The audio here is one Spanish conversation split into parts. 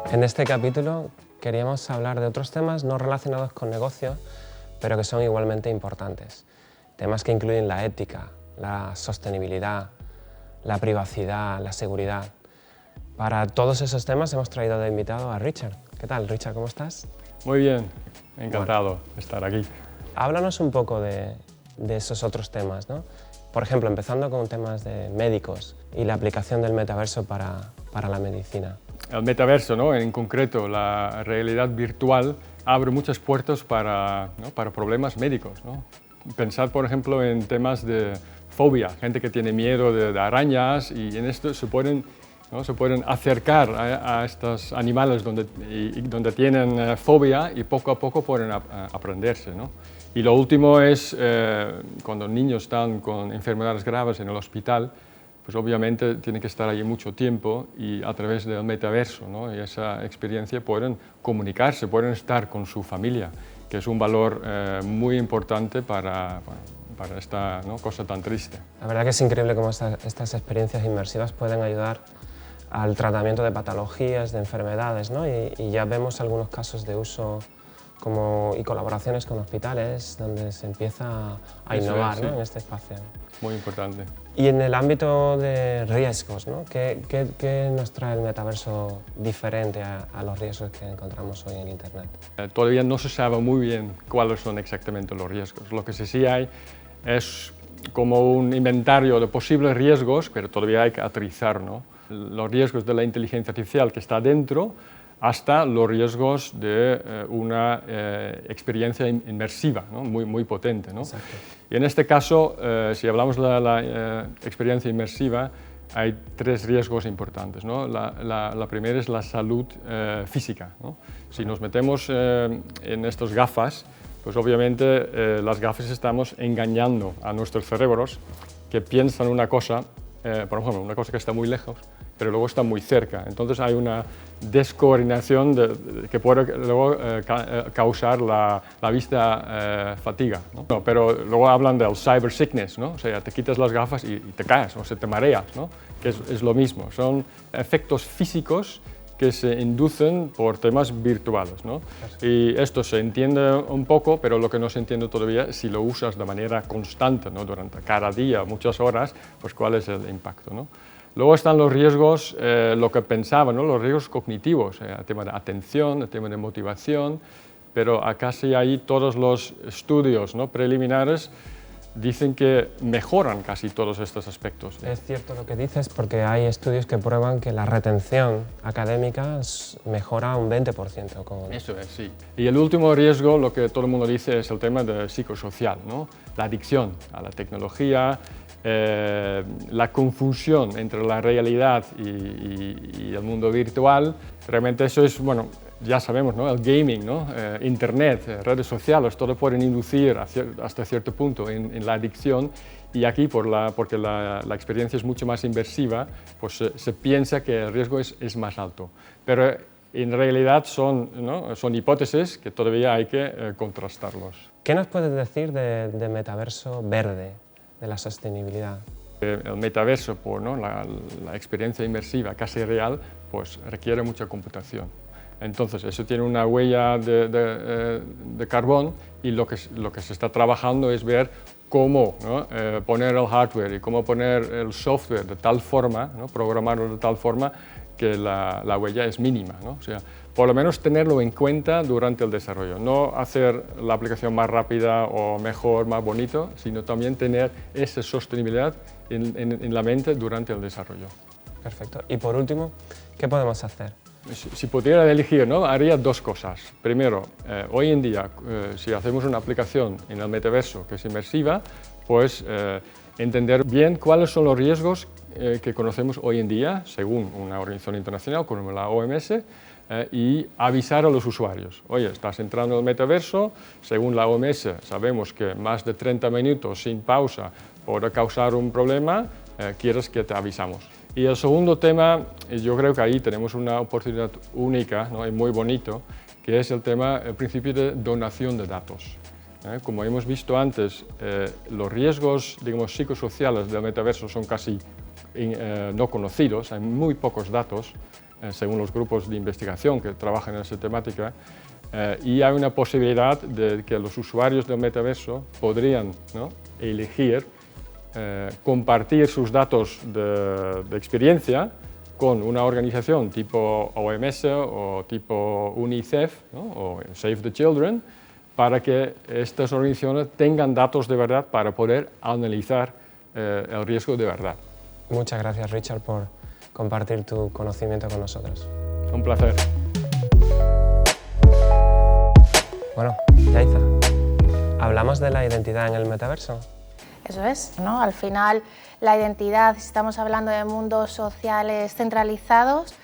En este capítulo queríamos hablar de otros temas no relacionados con negocios, pero que son igualmente importantes. Temas que incluyen la ética, la sostenibilidad, la privacidad, la seguridad. Para todos esos temas hemos traído de invitado a Richard. ¿Qué tal, Richard? ¿Cómo estás? Muy bien, encantado de estar aquí. Háblanos un poco de esos otros temas, ¿no? Por ejemplo, empezando con temas de médicos y la aplicación del metaverso para la medicina. El metaverso, ¿no? En concreto, la realidad virtual abre muchas puertas para problemas médicos, ¿no? Pensad, por ejemplo, en temas de fobia, gente que tiene miedo de arañas, y en esto se pueden acercar a estos animales donde tienen fobia, y poco a poco pueden aprenderse, ¿no? Y lo último es cuando niños están con enfermedades graves en el hospital, pues obviamente tienen que estar allí mucho tiempo, y a través del metaverso, ¿no? Y esa experiencia pueden comunicarse, pueden estar con su familia, que es un valor muy importante para esta, ¿no?, cosa tan triste. La verdad que es increíble cómo estas experiencias inmersivas pueden ayudar al tratamiento de patologías, de enfermedades, ¿no? Y ya vemos algunos casos de uso y colaboraciones con hospitales donde se empieza a innovar, sí, ¿no?, en este espacio. Muy importante. Y en el ámbito de riesgos, ¿no? ¿Qué nos trae el metaverso diferente a los riesgos que encontramos hoy en Internet? Todavía no se sabe muy bien cuáles son exactamente los riesgos. Lo que sí hay es como un inventario de posibles riesgos, pero todavía hay que aterrizar, ¿no? Los riesgos de la inteligencia artificial que está dentro, hasta los riesgos de una experiencia inmersiva, ¿no?, muy potente, ¿no? Exacto. Y en este caso, si hablamos de la experiencia inmersiva, hay tres riesgos importantes, ¿no? La primera es la salud física, ¿no? Si nos metemos en estas gafas, pues obviamente las gafas estamos engañando a nuestros cerebros, que piensan una cosa, por ejemplo, una cosa que está muy lejos, pero luego está muy cerca. Entonces hay una descoordinación que puede luego causar la vista fatiga, ¿no? Pero luego hablan del cyber sickness, ¿no? O sea, te quitas las gafas y te caes o se te mareas, ¿no? Que es lo mismo. Son efectos físicos que se inducen por temas virtuales, ¿no? Y esto se entiende un poco, pero lo que no se entiende todavía, si lo usas de manera constante, ¿no?, durante cada día, muchas horas, pues cuál es el impacto, ¿no? Luego están los riesgos, lo que pensaba, ¿no?, los riesgos cognitivos, el tema de atención, el tema de motivación, pero acá sí hay todos los estudios, ¿no?, preliminares dicen que mejoran casi todos estos aspectos. Es cierto lo que dices, porque hay estudios que prueban que la retención académica mejora un 20%. Eso es, sí. Y el último riesgo, lo que todo el mundo dice, es el tema de psicosocial, ¿no? La adicción a la tecnología, la confusión entre la realidad y el mundo virtual. Realmente eso es, bueno, ya sabemos, ¿no?, el gaming, ¿no?, Internet, redes sociales, todo pueden inducir hasta cierto punto en la adicción, y aquí porque la experiencia es mucho más inmersiva, pues se piensa que el riesgo es más alto. Pero en realidad son hipótesis que todavía hay que contrastarlos. ¿Qué nos puedes decir de metaverso verde, de la sostenibilidad? El metaverso, ¿no?, la experiencia inmersiva casi real, pues requiere mucha computación. Entonces, eso tiene una huella de carbón, y lo que se está trabajando es ver cómo, ¿no?, poner el hardware y cómo poner el software de tal forma, ¿no?, programarlo de tal forma que la huella es mínima, ¿no? O sea, por lo menos tenerlo en cuenta durante el desarrollo, no hacer la aplicación más rápida o mejor, más bonito, sino también tener esa sostenibilidad en la mente durante el desarrollo. Perfecto. Y por último, ¿qué podemos hacer? Si pudiera elegir, ¿no?, haría dos cosas. Primero, hoy en día, si hacemos una aplicación en el metaverso que es inmersiva, pues entender bien cuáles son los riesgos que conocemos hoy en día, según una organización internacional como la OMS, y avisar a los usuarios. Oye, estás entrando en el metaverso, según la OMS sabemos que más de 30 minutos sin pausa puede causar un problema, quieres que te avisamos. Y el segundo tema, yo creo que ahí tenemos una oportunidad única, ¿no?, y muy bonito, que es el principio de donación de datos. Como hemos visto antes, los riesgos, digamos, psicosociales del metaverso son casi no conocidos, hay muy pocos datos, según los grupos de investigación que trabajan en esa temática, y hay una posibilidad de que los usuarios del metaverso podrían, ¿no?, elegir compartir sus datos de experiencia con una organización tipo OMS o tipo UNICEF, ¿no?, o Save the Children, para que estas organizaciones tengan datos de verdad para poder analizar el riesgo de verdad. Muchas gracias, Richard, por compartir tu conocimiento con nosotros. Un placer. Bueno, Yaiza, ¿hablamos de la identidad en el metaverso? Eso es, ¿no? Al final, la identidad, si estamos hablando de mundos sociales centralizados,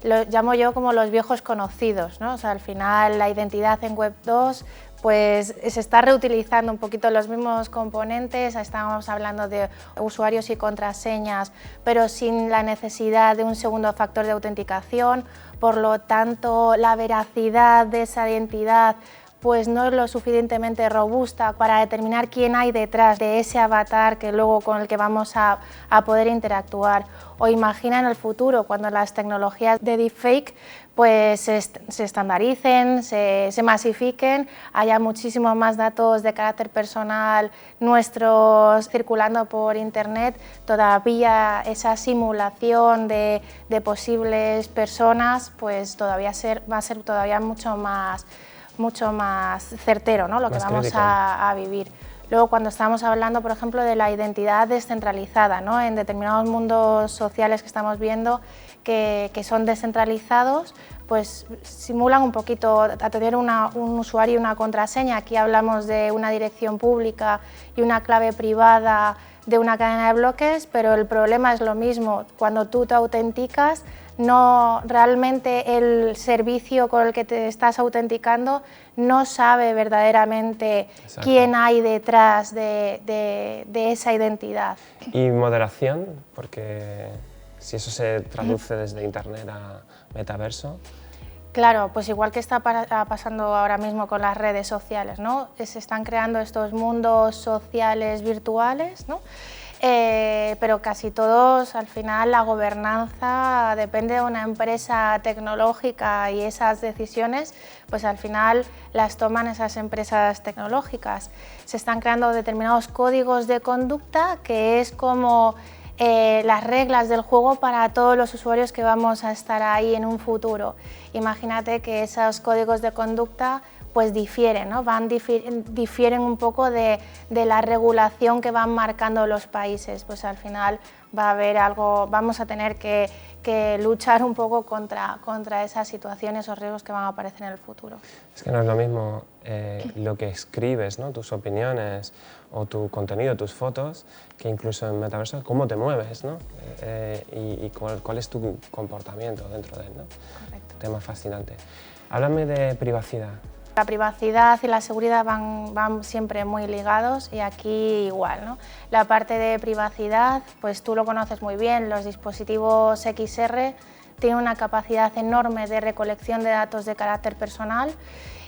lo llamo yo como los viejos conocidos, ¿no? O sea, al final, la identidad en Web 2, pues se está reutilizando un poquito los mismos componentes, estamos hablando de usuarios y contraseñas, pero sin la necesidad de un segundo factor de autenticación, por lo tanto, la veracidad de esa identidad pues no es lo suficientemente robusta para determinar quién hay detrás de ese avatar que luego con el que vamos a poder interactuar. O imagina en el futuro, cuando las tecnologías de deepfake pues se estandaricen, se masifiquen, haya muchísimos más datos de carácter personal nuestros circulando por internet, todavía esa simulación de posibles personas pues todavía va a ser todavía mucho más certero, ¿no?, lo que vamos a vivir. Luego, cuando estamos hablando, por ejemplo, de la identidad descentralizada, ¿no?, en determinados mundos sociales que estamos viendo que son descentralizados, pues simulan un poquito a tener un usuario y una contraseña. Aquí hablamos de una dirección pública y una clave privada de una cadena de bloques, pero el problema es lo mismo. Cuando tú te autenticas, no realmente el servicio con el que te estás autenticando no sabe verdaderamente quién hay detrás de esa identidad. ¿Y moderación? Porque si eso se traduce desde Internet a metaverso. Claro, pues igual que está pasando ahora mismo con las redes sociales, ¿no? Se están creando estos mundos sociales virtuales, ¿no? Pero casi todos, al final, la gobernanza depende de una empresa tecnológica y esas decisiones, pues al final las toman esas empresas tecnológicas. Se están creando determinados códigos de conducta que es como las reglas del juego para todos los usuarios que vamos a estar ahí en un futuro. Imagínate que esos códigos de conducta pues difieren, ¿no? Difieren un poco de la regulación que van marcando los países. Pues al final va a haber algo, vamos a tener que luchar un poco contra esas situaciones o riesgos que van a aparecer en el futuro. Es que no es lo mismo lo que escribes, ¿no?, tus opiniones o tu contenido, tus fotos, que incluso en metaverso cómo te mueves, ¿no? Y cuál es tu comportamiento dentro de él, ¿no? Correcto. Tema fascinante. Háblame de privacidad. La privacidad y la seguridad van siempre muy ligados y aquí igual, ¿no? La parte de privacidad, pues tú lo conoces muy bien, los dispositivos XR tienen una capacidad enorme de recolección de datos de carácter personal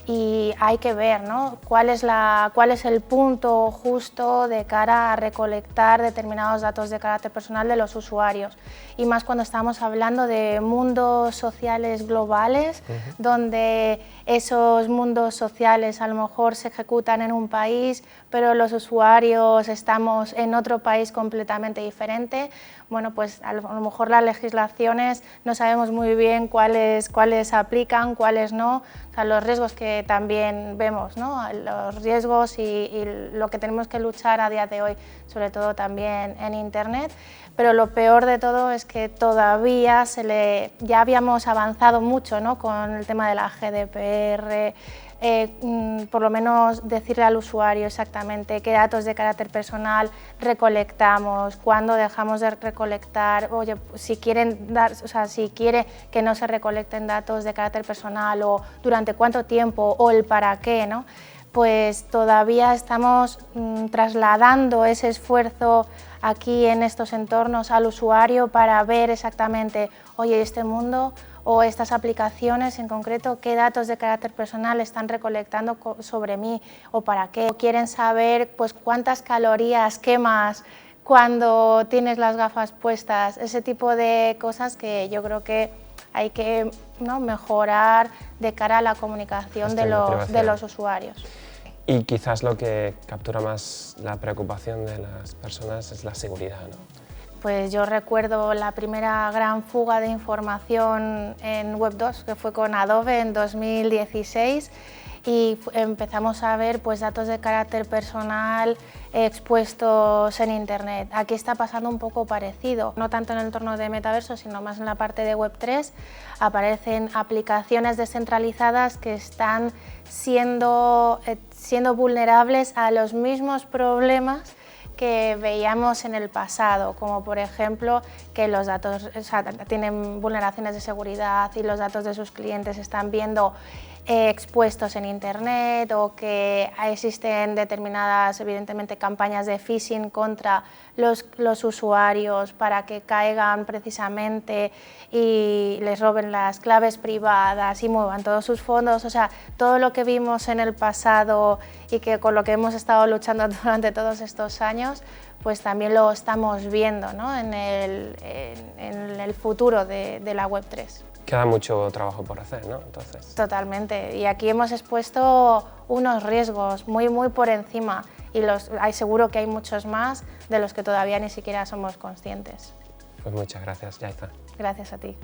y hay que ver, ¿no?, cuál es el punto justo de cara a recolectar determinados datos de carácter personal de los usuarios. Y más cuando estamos hablando de mundos sociales globales, donde esos mundos sociales a lo mejor se ejecutan en un país, pero los usuarios estamos en otro país completamente diferente. Bueno, pues a lo mejor las legislaciones no sabemos muy bien cuáles aplican, cuáles no. O sea, los riesgos que también vemos, ¿no?, los riesgos y lo que tenemos que luchar a día de hoy, sobre todo también en Internet. Pero lo peor de todo es que todavía ya habíamos avanzado mucho, ¿no?, con el tema de la GDPR, por lo menos decirle al usuario exactamente qué datos de carácter personal recolectamos, cuándo dejamos de recolectar, oye, si quiere que no se recolecten datos de carácter personal o durante cuánto tiempo o el para qué, ¿no? Pues todavía estamos trasladando ese esfuerzo aquí en estos entornos al usuario para ver exactamente, oye, este mundo o estas aplicaciones en concreto, qué datos de carácter personal están recolectando sobre mí o para qué. O quieren saber pues cuántas calorías quemas cuando tienes las gafas puestas, ese tipo de cosas que yo creo que hay que, ¿no?, mejorar de cara a la comunicación de los usuarios. Y quizás lo que captura más la preocupación de las personas es la seguridad, ¿no? Pues yo recuerdo la primera gran fuga de información en Web 2, que fue con Adobe en 2016, y empezamos a ver pues datos de carácter personal expuestos en Internet. Aquí está pasando un poco parecido, no tanto en el entorno de metaverso, sino más en la parte de Web 3. Aparecen aplicaciones descentralizadas que están siendo vulnerables a los mismos problemas que veíamos en el pasado, como por ejemplo que los datos, tienen vulneraciones de seguridad y los datos de sus clientes están viendo expuestos en Internet, o que existen determinadas, evidentemente, campañas de phishing contra los usuarios para que caigan precisamente y les roben las claves privadas y muevan todos sus fondos. O sea, todo lo que vimos en el pasado y que con lo que hemos estado luchando durante todos estos años, pues también lo estamos viendo, ¿no?, en el futuro de la Web 3. Queda mucho trabajo por hacer, ¿no? Entonces. Totalmente. Y aquí hemos expuesto unos riesgos muy por encima, y seguro que hay muchos más de los que todavía ni siquiera somos conscientes. Pues muchas gracias, Yaiza. Gracias a ti.